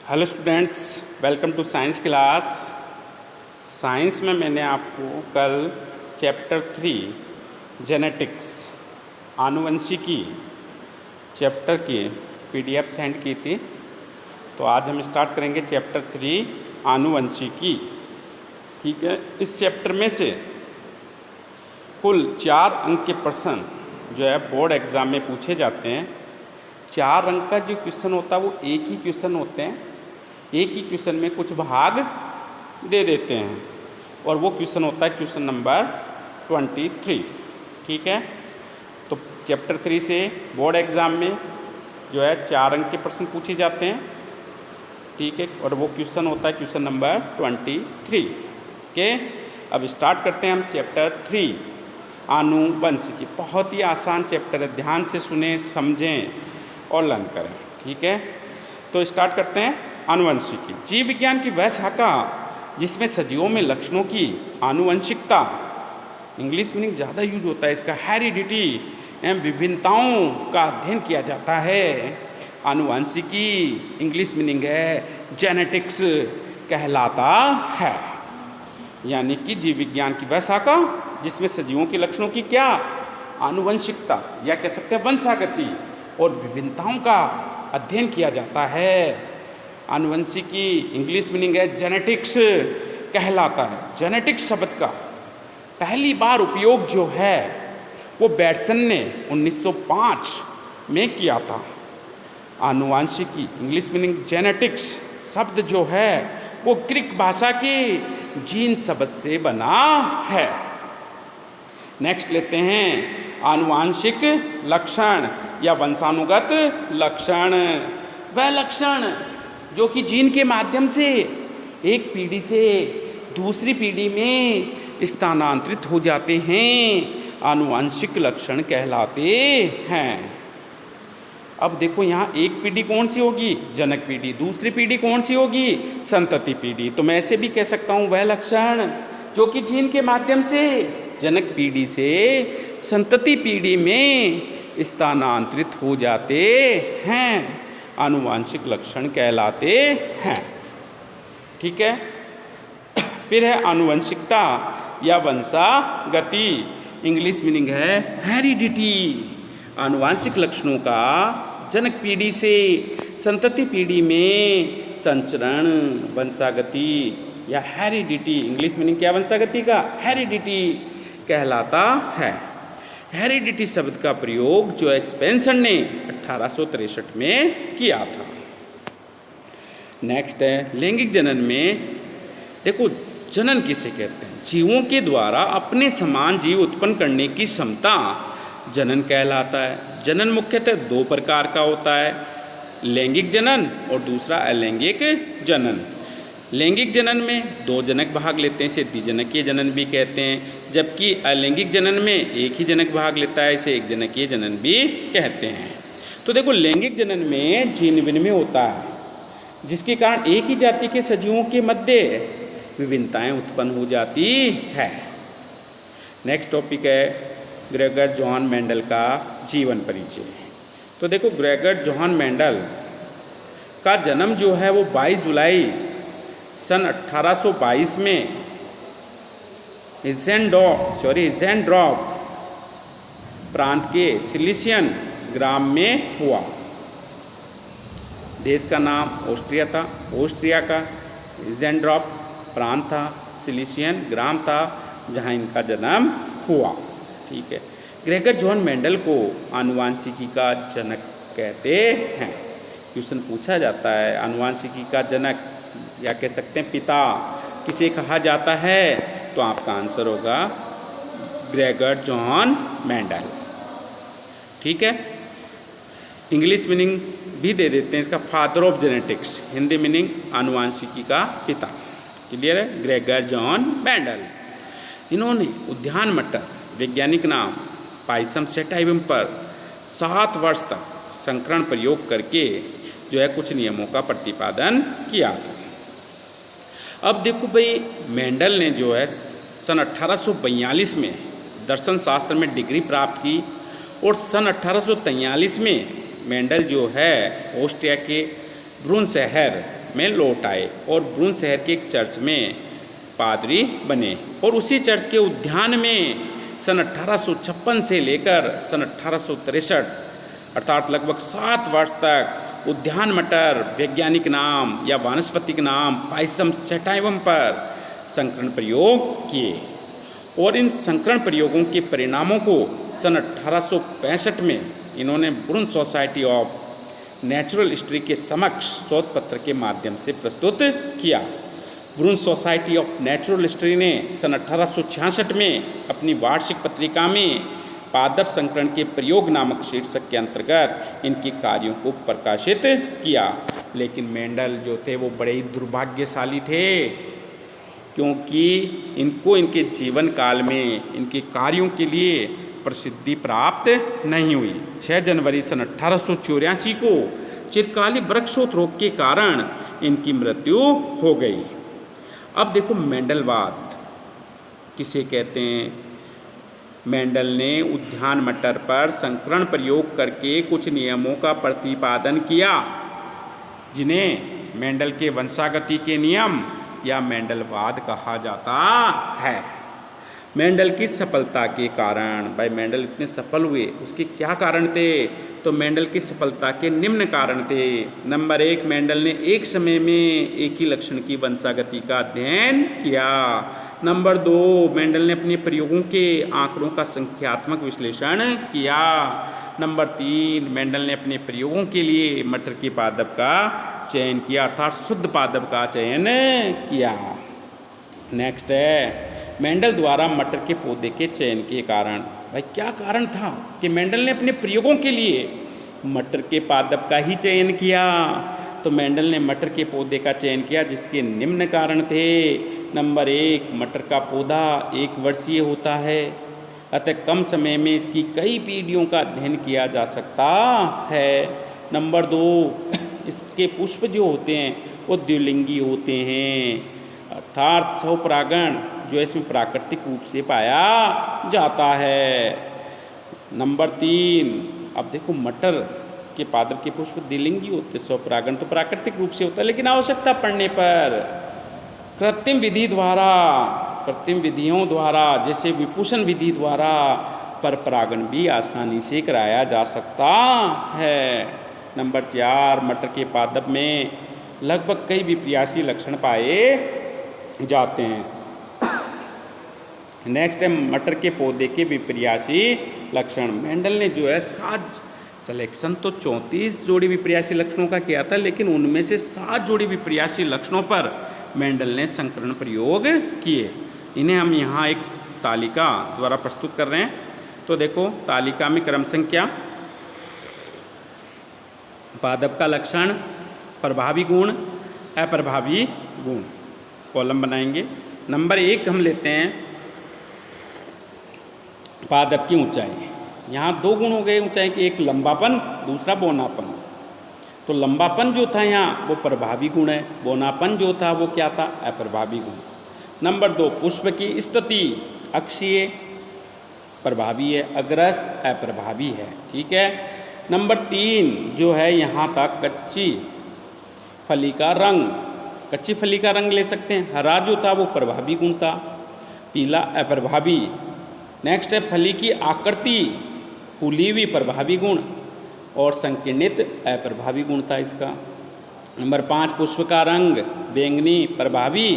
Hello students, welcome to science class. Science में मैंने आपको कल चैप्टर 3 जेनेटिक्स आनुवंशिकी चैप्टर की पीडीएफ सेंड की थी। तो आज हम स्टार्ट करेंगे चैप्टर 3 आनुवंशिकी। ठीक है, इस चैप्टर में से कुल 4 अंक के प्रश्न जो है बोर्ड एग्ज़ाम में पूछे जाते हैं। 4 अंक का जो क्वेश्चन होता है वो एक ही क्वेश्चन होते हैं। एक ही क्वेश्चन में कुछ भाग दे देते हैं और वो क्वेश्चन होता है क्वेश्चन नंबर 23। ठीक है, तो चैप्टर 3 से बोर्ड एग्ज़ाम में जो है 4 अंक के प्रश्न पूछे जाते हैं। ठीक है, और वो क्वेश्चन होता है क्वेश्चन नंबर 23 के। अब स्टार्ट करते हैं हम चैप्टर 3 आनुवंशिकी। बहुत ही आसान चैप्टर है, ध्यान से सुने, समझें और लर्न करें। ठीक है, तो स्टार्ट करते हैं आनुवंशिकी। जीव विज्ञान की वह शाखा जिसमें सजीवों में लक्षणों की आनुवंशिकता, इंग्लिश मीनिंग ज़्यादा यूज होता है इसका, हेरिडिटी एवं विभिन्नताओं का अध्ययन किया जाता है। आनुवंशिकी इंग्लिश मीनिंग है जेनेटिक्स कहलाता है। यानी कि जीव विज्ञान की वह शाखा जिसमें सजीवों के लक्षणों की क्या आनुवंशिकता या कह सकते हैं वंशागति और विभिन्नताओं का अध्ययन किया जाता है। आनुवंशिकी इंग्लिश मीनिंग है जेनेटिक्स कहलाता है। जेनेटिक्स शब्द का पहली बार उपयोग जो है वो बैटसन ने 1905 में किया था। आनुवंशिकी इंग्लिश मीनिंग जेनेटिक्स शब्द जो है वो ग्रीक भाषा के जीन शब्द से बना है। नेक्स्ट लेते हैं आनुवांशिक लक्षण या वंशानुगत लक्षण। वह लक्षण जो कि जीन के माध्यम से एक पीढ़ी से दूसरी पीढ़ी में स्थानांतरित हो जाते हैं, आनुवांशिक लक्षण कहलाते हैं। अब देखो यहाँ एक पीढ़ी कौन सी होगी, जनक पीढ़ी। दूसरी पीढ़ी कौन सी होगी, संतति पीढ़ी। तो मैं ऐसे भी कह सकता हूँ वह लक्षण जो कि जीन के माध्यम से जनक पीढ़ी से संतति पीढ़ी में स्थानांतरित हो जाते हैं, आनुवांशिक लक्षण कहलाते हैं। ठीक है, फिर है आनुवंशिकता या वंशागति। इंग्लिश मीनिंग है हेरिडिटी। आनुवांशिक लक्षणों का जनक पीढ़ी से संतति पीढ़ी में संचरण, वंशागति या हेरिडिटी। इंग्लिश मीनिंग क्या वंशागति का, हेरिडिटी कहलाता है। हेरिडिटी शब्द का प्रयोग जो है स्पेंसर ने 1863 में किया था। नेक्स्ट है लैंगिक जनन में। देखो जनन किसे कहते हैं, जीवों के द्वारा अपने समान जीव उत्पन्न करने की क्षमता जनन कहलाता है। जनन मुख्यतः 2 प्रकार का होता है, लैंगिक जनन और दूसरा अलैंगिक जनन। लैंगिक जनन में 2 जनक भाग लेते हैं, इसे द्विजनकीय जनन भी कहते हैं, जबकि अलैंगिक जनन में एक ही जनक भाग लेता है, इसे एक जनकीय जनन भी कहते हैं। तो देखो लैंगिक जनन में जीन विनिमय होता है जिसके कारण एक ही जाति के सजीवों के मध्य विभिन्नताएं उत्पन्न हो जाती है। नेक्स्ट टॉपिक है ग्रेगर जॉन मेंडल का जीवन परिचय। तो देखो ग्रेगर जॉन मेंडल का जन्म जो है वो 22 जुलाई सन 1822 में इज़ेनड्रॉफ प्रांत के सिलिसियन ग्राम में हुआ। देश का नाम ऑस्ट्रिया था, ऑस्ट्रिया का इज़ेनड्रॉफ प्रांत था, सिलिसियन ग्राम था जहाँ इनका जन्म हुआ। ठीक है, ग्रेगर जॉन मेंडल को आनुवांशिकी का जनक कहते हैं। क्वेश्चन पूछा जाता है आनुवांशिकी का जनक या कह सकते हैं पिता किसे कहा जाता है, तो आपका आंसर होगा ग्रेगर जॉन मेंडल। ठीक है, इंग्लिश मीनिंग भी दे देते हैं इसका, father of genetics. Hindi meaning आनुवांशिकी का पिता। क्लियर है, ग्रेगर जॉन मेंडल। इन्होंने उद्यान मटर वैज्ञानिक नाम पाइसम सेटाइवम पर 7 वर्ष तक संकरण प्रयोग करके जो है कुछ नियमों का प्रतिपादन किया था। अब देखो भाई मेंडल ने जो है सन 1842 में दर्शन शास्त्र में डिग्री प्राप्त की और सन 1843 में मेंडल जो है ऑस्ट्रिया के ब्रून शहर में लौट आए और ब्रून शहर के एक चर्च में पादरी बने और उसी चर्च के उद्यान में सन 1856 से लेकर सन 1863 अर्थात लगभग 7 वर्ष तक उद्यान मटर वैज्ञानिक नाम या वानस्पतिक नाम पाइसम सैटाइवम पर संकरण प्रयोग किए और इन संकरण प्रयोगों के परिणामों को सन 1865 में इन्होंने ब्रून सोसाइटी ऑफ नेचुरल हिस्ट्री के समक्ष शोध पत्र के माध्यम से प्रस्तुत किया। ब्रून सोसाइटी ऑफ नेचुरल हिस्ट्री ने सन 1866 में अपनी वार्षिक पत्रिका में पादप संकरण के प्रयोग नामक शीर्षक के अंतर्गत इनके कार्यों को प्रकाशित किया। लेकिन मेंडल जो थे वो बड़े ही दुर्भाग्यशाली थे, क्योंकि इनको इनके जीवन काल में इनके कार्यों के लिए प्रसिद्धि प्राप्त नहीं हुई। 6 जनवरी सन 1884 को चिरकाली वृक्षोत रोग के कारण इनकी मृत्यु हो गई। अब देखो मेंडलवाद किसे कहते हैं। मेंडल ने उद्यान मटर पर संकरण प्रयोग करके कुछ नियमों का प्रतिपादन किया, जिन्हें मेंडल के वंशागति के नियम या मेंडलवाद कहा जाता है। मेंडल की सफलता के कारण, भाई मेंडल इतने सफल हुए उसके क्या कारण थे, तो मेंडल की सफलता के निम्न कारण थे। नंबर 1, मेंडल ने एक समय में एक ही लक्षण की वंशागति का अध्ययन किया। नंबर 2, मेंडल ने अपने प्रयोगों के आंकड़ों का संख्यात्मक विश्लेषण किया। नंबर 3, मेंडल ने अपने प्रयोगों के लिए मटर के पादप का चयन किया, अर्थात शुद्ध पादप का चयन किया। नेक्स्ट है मेंडल द्वारा मटर के पौधे के चयन के कारण। भाई क्या कारण था कि मेंडल ने अपने प्रयोगों के लिए मटर के पादप का ही चयन किया। तो मेंडल ने मटर के पौधे का चयन किया जिसके निम्न कारण थे। नंबर 1, मटर का पौधा 1 वर्षीय होता है, अतः कम समय में इसकी कई पीढ़ियों का अध्ययन किया जा सकता है। नंबर 2, इसके पुष्प जो होते हैं वो द्विलिंगी होते हैं, अर्थात स्वपरागण जो इसमें प्राकृतिक रूप से पाया जाता है। नंबर 3, अब देखो मटर के पादप के पुष्प द्विलिंगी होते, स्वपरागण तो प्राकृतिक रूप से होता है, लेकिन आवश्यकता पड़ने पर कृत्रिम विधियों द्वारा जैसे विपुषण विधि द्वारा पर परागण भी आसानी से कराया जा सकता है। नंबर 4, मटर के पादप में लगभग कई विपर्यासी लक्षण पाए जाते हैं। नेक्स्ट है मटर के पौधे के विपर्यासी लक्षण। मेंडल ने जो है 7 सिलेक्शन तो 34 जोड़ी विपर्यासी लक्षणों का किया था, लेकिन उनमें से 7 जोड़ी विपर्यासी लक्षणों पर मेंडल ने संकरण प्रयोग किए। इन्हें हम यहाँ एक तालिका द्वारा प्रस्तुत कर रहे हैं। तो देखो तालिका में क्रम संख्या, पादप का लक्षण, प्रभावी गुण, अप्रभावी गुण, कॉलम बनाएंगे। नंबर 1 हम लेते हैं पादप की ऊंचाई। यहाँ 2 गुण हो गए ऊंचाई के, एक लंबापन, दूसरा बौनापन। तो लंबापन जो था यहाँ वो प्रभावी गुण है, बौनापन जो था वो क्या था, अप्रभावी गुण। नंबर 2, पुष्प की स्थिति, अक्षीय प्रभावी है, अग्रस्त अप्रभावी है, ठीक है। नंबर 3 जो है यहाँ तक कच्ची फली का रंग, कच्ची फली का रंग ले सकते हैं। हरा जो था वो प्रभावी गुण था, पीला अप्रभावी। नेक्स्ट है फली की आकृति, फूली हुई प्रभावी गुण और संकीर्णित अप्रभावी गुण था इसका। नंबर 5, पुष्प का रंग बैंगनी प्रभावी,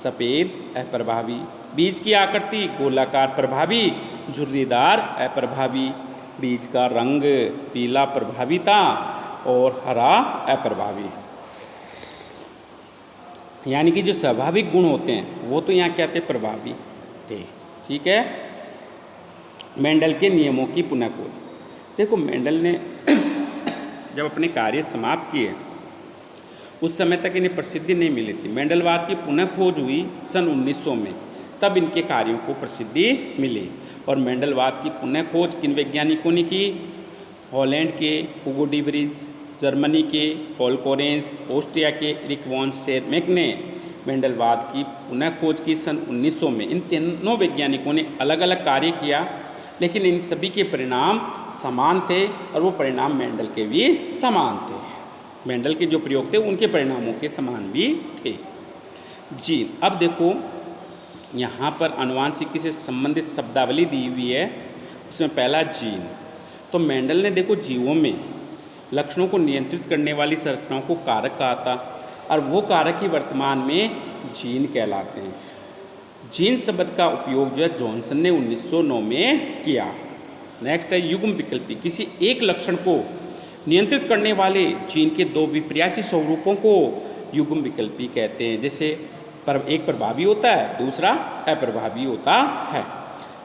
सफ़ेद अप्रभावी। बीज की आकृति गोलाकार प्रभावी, झुर्रीदार अप्रभावी। बीज का रंग पीला प्रभावी था और हरा अप्रभावी। यानी कि जो स्वाभाविक गुण होते हैं वो तो यहाँ क्या थे, प्रभावी थे, ठीक है। मेंडल के नियमों की पुनः खोज। देखो मेंडल ने जब अपने कार्य समाप्त किए उस समय तक इन्हें प्रसिद्धि नहीं मिली थी। मेंडलवाद की पुनः खोज हुई सन 1900 में, तब इनके कार्यों को प्रसिद्धि मिली। और मेंडलवाद की पुनः खोज किन वैज्ञानिकों ने की, हॉलैंड के हुगो डी व्रीज, जर्मनी के पॉल कोरेंस, ऑस्ट्रिया के एरिक वॉन शेरमैक ने मेंडलवाद की पुनः खोज की सन 1900 में। इन तीनों वैज्ञानिकों ने अलग अलग कार्य किया, लेकिन इन सभी के परिणाम समान थे और वो परिणाम मेंडल के भी समान थे। मेंडल के जो प्रयोग थे उनके परिणामों के समान भी थे। जीन, अब देखो यहाँ पर आनुवांशिकी से संबंधित शब्दावली दी हुई है, उसमें पहला जीन। तो मेंडल ने देखो जीवों में लक्षणों को नियंत्रित करने वाली संरचनाओं को कारक कहा था, और वो कारक ही वर्तमान में जीन कहलाते हैं। जीन शब्द का उपयोग जो है जॉनसन ने 1909 में किया। नेक्स्ट है युग्म विकल्पी। किसी एक लक्षण को नियंत्रित करने वाले जीन के दो विपर्यासी स्वरूपों को युग्म विकल्पी कहते हैं। जैसे एक प्रभावी होता है, दूसरा अप्रभावी होता है।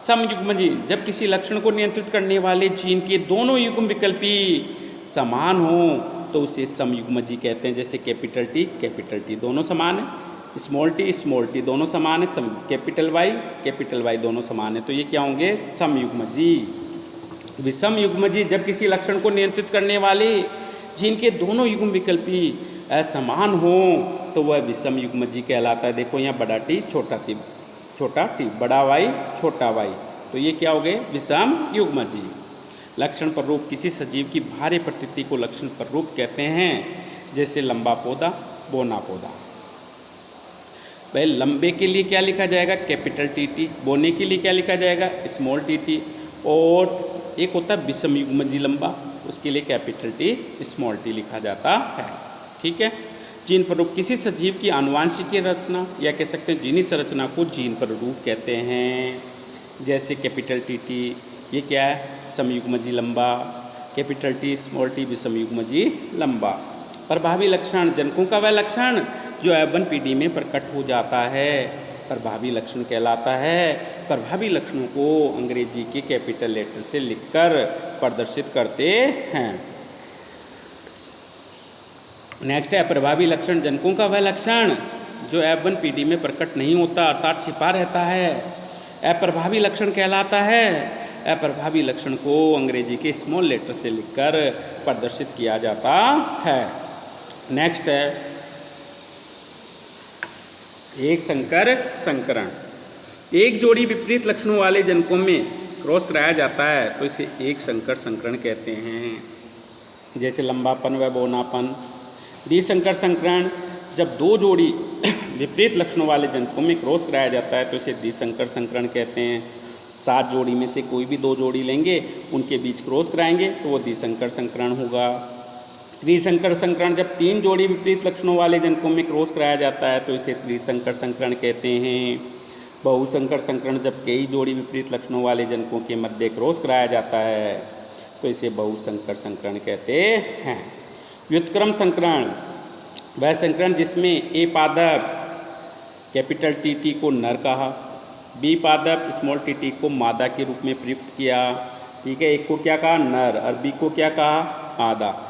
समयुग्म जीन, जब किसी लक्षण को नियंत्रित करने वाले जीन के दोनों युग्म विकल्पी समान हो तो उसे समयुग्म जीन कहते हैं। जैसे कैपिटल टी दोनों समान है, स्मॉल टी दोनों समान है, कैपिटल वाई दोनों समान है, तो ये क्या होंगे? समयुग्म जीन। विषम युग्म जीन, जब किसी लक्षण को नियंत्रित करने वाले जीन के दोनों युग्म विकल्पी असमान हो तो वह विषम युग्म जीन कहलाता है। देखो यहाँ बड़ा टी छोटा टी, बड़ा वाई छोटा वाई, तो ये क्या हो गए? विषम युग्म जीन। लक्षण प्ररूप, किसी सजीव की बाह्य प्रकृति को लक्षण प्ररूप कहते हैं। जैसे लंबा पौधा, बोना पौधा। भाई लंबे के लिए क्या लिखा जाएगा? Capital T. बोने के लिए क्या लिखा जाएगा? Small T. और एक होता है विषम युग्म जीन लंबा, उसके लिए कैपिटल टी स्मॉल टी लिखा जाता है। ठीक है। जीन प्ररूप, किसी सजीव की आनुवांशिकीय रचना या कह सकते हैं जीनी संरचना को जीन प्ररूप कहते हैं। जैसे कैपिटल टी, ये क्या है? समयुग्म जीन लंबा, कैपिटल टी स्मॉल टी विषम युग्म जीन लंबा। प्रभावी लक्षण, जनकों का वह लक्षण जो F1 PD में प्रकट हो जाता है प्रभावी लक्षण कहलाता है। प्रभावी लक्षणों को अंग्रेजी के कैपिटल लेटर से लिखकर प्रदर्शित करते हैं। नेक्स्ट है अप्रभावी लक्षण, जनकों का वह लक्षण जो F1 PD में प्रकट नहीं होता अर्थात छिपा रहता है, अप्रभावी लक्षण कहलाता है। अप्रभावी लक्षण को अंग्रेजी के स्मॉल लेटर से लिखकर प्रदर्शित किया जाता है। नेक्स्ट है एक संकर संकरण। एक जोड़ी विपरीत लक्षणों वाले जनकों में क्रॉस कराया जाता है तो इसे एक संकर संकरण कहते हैं। जैसे लंबापन व बोनापन। द्विसंकर संकरण, जब दो जोड़ी विपरीत लक्षणों वाले जनकों में क्रॉस कराया जाता है तो इसे द्विसंकर संकरण कहते हैं। 7 जोड़ी में से कोई भी 2 जोड़ी लेंगे, उनके बीच क्रॉस कराएंगे तो वो द्विसंकर संकरण होगा। त्रिसंकर संकरण, जब 3 जोड़ी विपरीत लक्षणों वाले जनकों में क्रॉस कराया जाता है तो इसे त्रिसंकर संकरण कहते हैं। बहुसंकर संकरण, जब कई जोड़ी विपरीत लक्षणों वाले जनकों के मध्य क्रॉस कराया जाता है तो इसे बहुसंकर संकरण कहते हैं। व्युत्क्रम संकरण, वह संकरण जिसमें ए पादप कैपिटल टी को नर कहा, बी पादप स्मॉल टी को मादा के रूप में प्रयुक्त किया। ठीक है, एक को क्या कहा? नर, और बी को क्या कहा? मादा।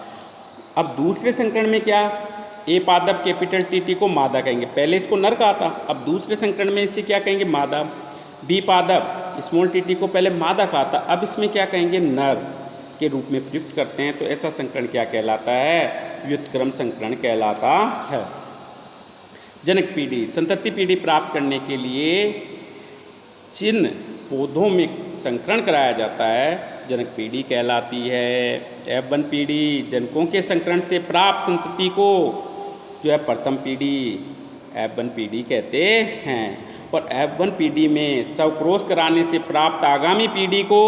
अब दूसरे संकरण में क्या? ए पादप कैपिटल टी को मादा कहेंगे, पहले इसको नर कहा था, अब दूसरे संकरण में इसे क्या कहेंगे? मादा। बी पादप स्मॉल टी को पहले मादा कहा था, अब इसमें क्या कहेंगे? नर के रूप में प्रयुक्त करते हैं, तो ऐसा संकरण क्या कहलाता है? व्युत्क्रम संकरण कहलाता है। जनक पीढ़ी, संतति पीढ़ी प्राप्त करने के लिए जिन पौधों में संकरण कराया जाता है जनक पीढ़ी कहलाती है। F1 पीढ़ी, जनकों के संकरण से प्राप्त संतति को जो है प्रथम पीढ़ी F1 पीढ़ी कहते हैं, और F1 पीढ़ी में स्वक्रॉस कराने से प्राप्त आगामी पीढ़ी को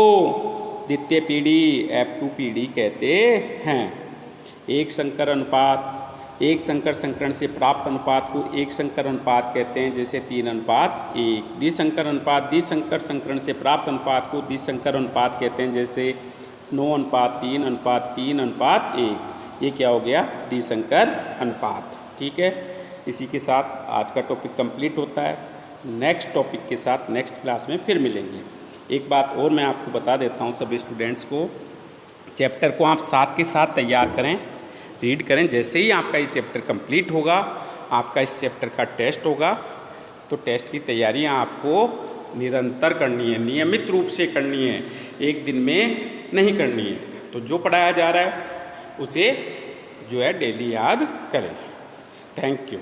द्वितीय पीढ़ी F2 पीढ़ी कहते हैं। एक संकर अनुपात, एक संकर संकरण से प्राप्त अनुपात को एक संकर अनुपात कहते हैं, जैसे 3:1। द्विसंकर अनुपात, द्विसंकर संकरण से प्राप्त अनुपात को द्विसंकर अनुपात कहते हैं, जैसे 9:3:3:1। ये क्या हो गया? द्विसंकर अनुपात। ठीक है, इसी के साथ आज का टॉपिक कंप्लीट होता है। नेक्स्ट टॉपिक के साथ नेक्स्ट क्लास में फिर मिलेंगे। एक बात और मैं आपको बता देता हूँ सभी स्टूडेंट्स को, चैप्टर को आप साथ के साथ तैयार करें, रीड करें। जैसे ही आपका ये चैप्टर कंप्लीट होगा, आपका इस चैप्टर का टेस्ट होगा, तो टेस्ट की तैयारियां आपको निरंतर करनी है, नियमित रूप से करनी है, एक दिन में नहीं करनी है। तो जो पढ़ाया जा रहा है उसे जो है डेली याद करें। Thank you.